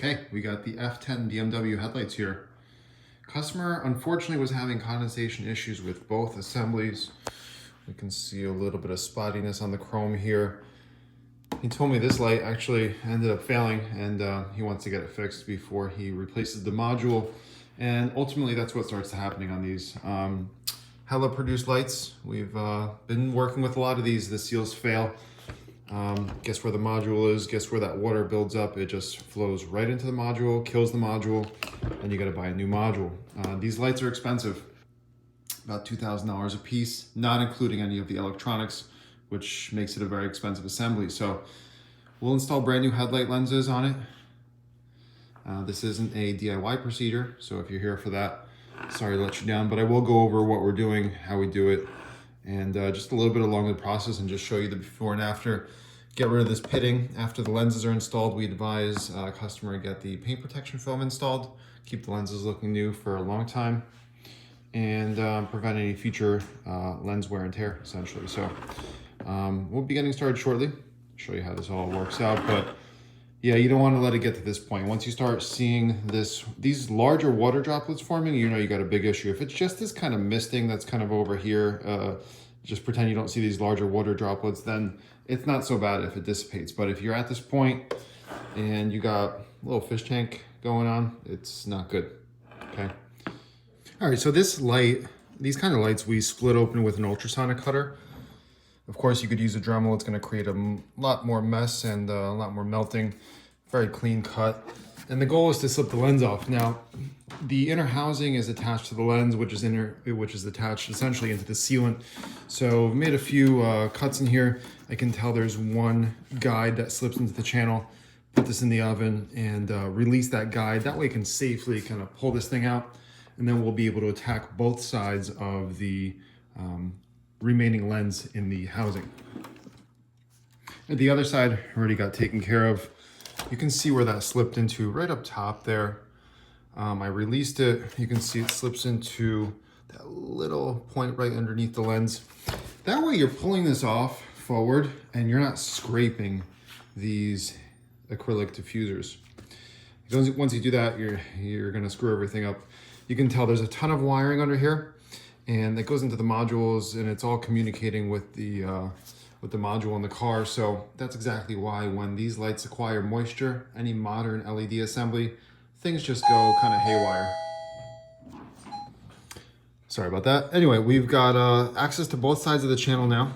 Okay, we got the F10 BMW headlights here. Customer unfortunately was having condensation issues with both assemblies. We can see a little bit of spottiness on the chrome here. He told me this light actually ended up failing and he wants to get it fixed before he replaces the module. And ultimately that's what starts happening on these Hella produced lights. We've been working with a lot of these. The seals fail. Guess where the module is, guess where that water builds up. It just flows right into the module, kills the module, and you gotta buy a new module. These lights are expensive, about $2,000 a piece, not including any of the electronics, which makes it a very expensive assembly. So we'll install brand new headlight lenses on it. This isn't a DIY procedure, so if you're here for that, sorry to let you down, but I will go over what we're doing, how we do it, and just a little bit along the process and just show you the before and after. Get rid of this pitting. After the lenses are installed, we advise a customer to get the paint protection film installed, keep the lenses looking new for a long time, and prevent any future lens wear and tear, essentially. So we'll be getting started shortly. Show you how this all works out, but yeah, you don't want to let it get to this point. Once you start seeing these larger water droplets forming, you know you got a big issue. If it's just this kind of misting that's kind of over here, just pretend you don't see these larger water droplets, then it's not so bad if it dissipates. But if you're at this point and you got a little fish tank going on, it's not good, okay? All right, so this light, these kind of lights, we split open with an ultrasonic cutter. Of course, you could use a Dremel. It's going to create a lot more mess and a lot more melting. Very clean cut. And the goal is to slip the lens off. Now, the inner housing is attached to the lens, which is attached essentially into the sealant. So I've made a few cuts in here. I can tell there's one guide that slips into the channel. Put this in the oven and release that guide. That way I can safely kind of pull this thing out. And then we'll be able to attack both sides of the remaining lens in the housing. And the other side already got taken care of. You can see where that slipped into right up top there. I released it. You can see it slips into that little point right underneath the lens. That way you're pulling this off forward and you're not scraping these acrylic diffusers. Once you do that, you're gonna screw everything up. You can tell there's a ton of wiring under here, and it goes into the modules, and it's all communicating with the module in the car. So that's exactly why when these lights acquire moisture, any modern LED assembly, things just go kind of haywire. Sorry about that. Anyway, we've got access to both sides of the channel now,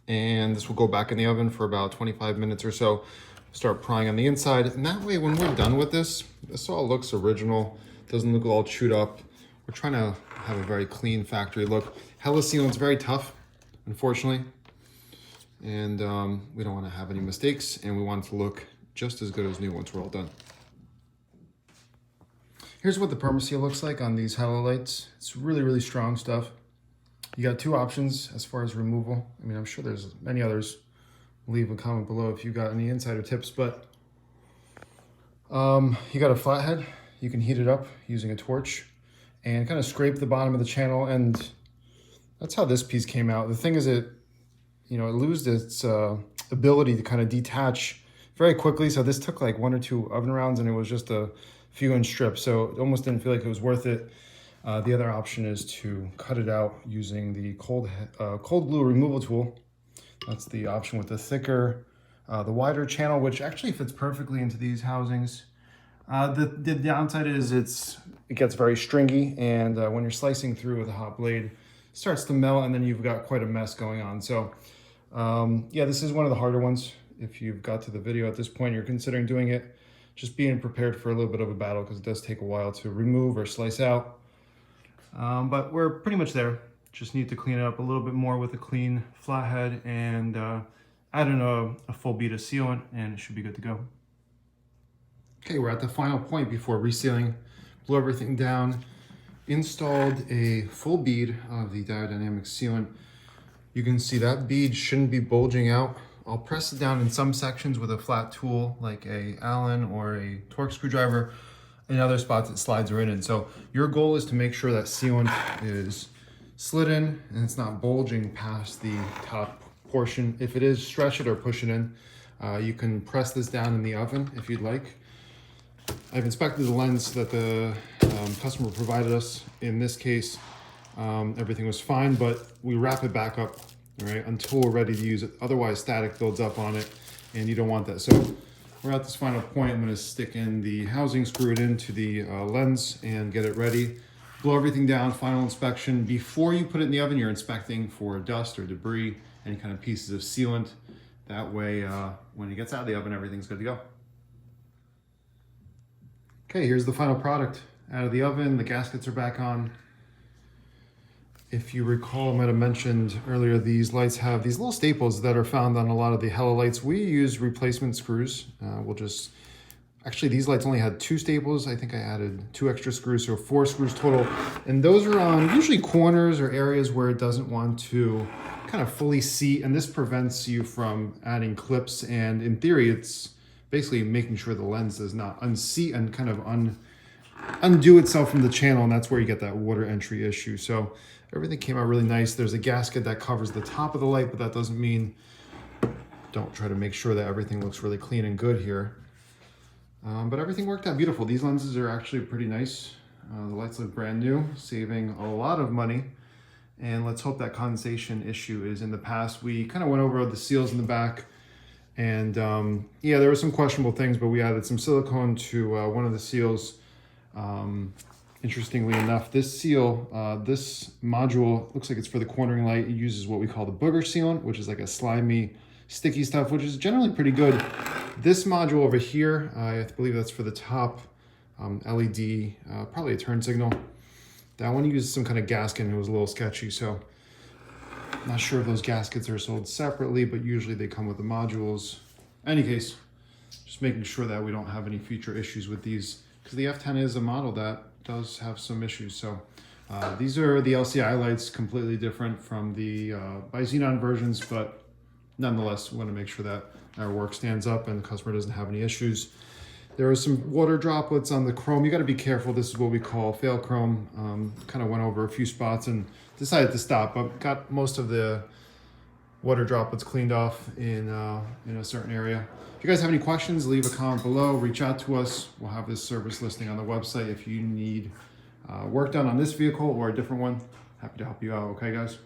and this will go back in the oven for about 25 minutes or so. Start prying on the inside, and that way when we're done with this all looks original, doesn't look all chewed up. We're trying to have a very clean factory look. Hella sealant's very tough, unfortunately. And we don't want to have any mistakes, and we want it to look just as good as new once we're all done. Here's what the Permaseal looks like on these Hella lights. It's really, really strong stuff. You got two options as far as removal. I mean, I'm sure there's many others. Leave a comment below if you got any insider tips, but you got a flathead. You can heat it up using a torch and kind of scrape the bottom of the channel, and that's how this piece came out. The thing is, it lost its ability to kind of detach very quickly. So this took like 1 or 2 oven rounds, and it was just a few inch strips. So it almost didn't feel like it was worth it. The other option is to cut it out using the cold glue removal tool. That's the option with the thicker, the wider channel, which actually fits perfectly into these housings. The downside is it gets very stringy, and when you're slicing through with a hot blade, it starts to melt, and then you've got quite a mess going on. So yeah, this is one of the harder ones. If you've got to the video at this point, you're considering doing it, just being prepared for a little bit of a battle, because it does take a while to remove or slice out. But we're pretty much there. Just need to clean it up a little bit more with a clean flathead and add in a full bead of sealant, and it should be good to go. Okay, we're at the final point before resealing. Blew everything down, installed a full bead of the diodynamic sealant. You can see that bead shouldn't be bulging out. I'll press it down in some sections with a flat tool like a Allen or a Torx screwdriver. In other spots it slides right in. So your goal is to make sure that sealant is slid in and it's not bulging past the top portion. If it is, stretch it or push it in. You can press this down in the oven if you'd like. I've inspected the lens that the customer provided us. In this case, everything was fine, but we wrap it back up, all right, until we're ready to use it. Otherwise, static builds up on it, and you don't want that. So we're at this final point. I'm going to stick in the housing, screw it into the lens, and get it ready. Blow everything down, final inspection. Before you put it in the oven, you're inspecting for dust or debris, any kind of pieces of sealant. That way, when it gets out of the oven, everything's good to go. Okay, here's the final product. Out of the oven, the gaskets are back on. If you recall, I might have mentioned earlier, these lights have these little staples that are found on a lot of the Hella lights. We use replacement screws. Actually, these lights only had 2 staples. I think I added 2 extra screws, so 4 screws total. And those are on usually corners or areas where it doesn't want to kind of fully seat, and this prevents you from adding clips. And in theory, it's basically making sure the lens does not unseat and kind of undo itself from the channel, and that's where you get that water entry issue. So everything came out really nice. There's a gasket that covers the top of the light, but that doesn't mean don't try to make sure that everything looks really clean and good here. But everything worked out beautiful. These lenses are actually pretty nice. The lights look brand new, saving a lot of money. And let's hope that condensation issue is in the past. We kind of went over the seals in the back. And yeah, there were some questionable things, but we added some silicone to one of the seals. Interestingly enough, this seal, this module, looks like it's for the cornering light. It uses what we call the booger sealant, which is like a slimy, sticky stuff, which is generally pretty good. This module over here, I believe that's for the top LED, probably a turn signal. That one used some kind of gasket and it was a little sketchy, so I'm not sure if those gaskets are sold separately, but usually they come with the modules. In any case, just making sure that we don't have any future issues with these, because the F10 is a model that does have some issues. So these are the LCI lights, completely different from the by Xenon versions, but nonetheless, we want to make sure that our work stands up and the customer doesn't have any issues. There are some water droplets on the chrome. You got to be careful. This is what we call fail chrome. Kind of went over a few spots and decided to stop, but got most of the water droplets cleaned off in a certain area. If you guys have any questions, leave a comment below, reach out to us. We'll have this service listing on the website. If you need work done on this vehicle or a different one, happy to help you out. Okay, guys?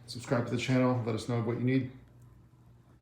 Subscribe to the channel. Let us know what you need.